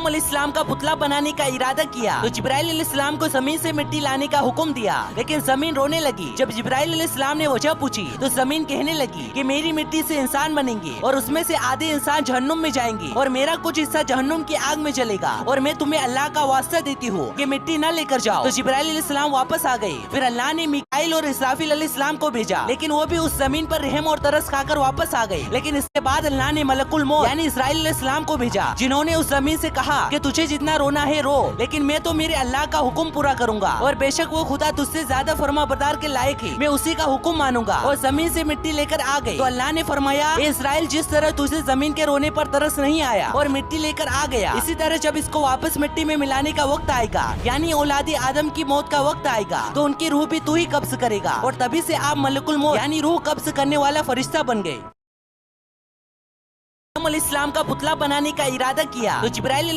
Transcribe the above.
इस्लाम का पुतला बनाने का इरादा किया तो जिब्राइल इस्लाम को जमीन से मिट्टी लाने का हुक्म दिया, लेकिन जमीन रोने लगी। जब जिब्राइल इस्लाम ने वजह पूछी तो जमीन कहने लगी कि मेरी मिट्टी से इंसान बनेंगे और उसमें से आधे इंसान जहन्नुम में जाएंगे और मेरा कुछ हिस्सा जहन्नुम की आग में जलेगा, और मैं तुम्हें अल्लाह का वास्ता देती हूँ कि मिट्टी न लेकर जाओ। तो जिब्राइल इस्लाम वापस आ गए। फिर अल्लाह ने मिकाइल और इसराफिल इस्लाम को भेजा, लेकिन वो भी उस जमीन पर रहम और तरस खाकर वापस आ गए। लेकिन इसके बाद अल्लाह ने मलकुल मौत यानी इस्राइल इस्लाम को भेजा, जिन्होंने उस जमीन से कहा कि तुझे जितना रोना है रो, लेकिन मैं तो मेरे अल्लाह का हुक्म पूरा करूंगा, और बेशक वो खुदा तुझसे ज्यादा फरमाबरदार के लायक है, मैं उसी का हुक्म मानूंगा। और जमीन से मिट्टी लेकर आ गए। तो अल्लाह ने फरमाया, ए इस्राइल, जिस तरह तुझे जमीन के रोने पर तरस नहीं आया और मिट्टी लेकर आ गया, इसी तरह जब इसको वापस मिट्टी में मिलाने का वक्त आएगा, यानी औलादी आदम की मौत का वक्त आएगा, तो उनकी रूह भी तू ही कब्ज करेगा। और तभी से आप मलकुल मौत यानी रूह कब्ज करने वाला फरिश्ता बन गए। इस्लाम का पुतला बनाने का इरादा किया तो जिब्राइल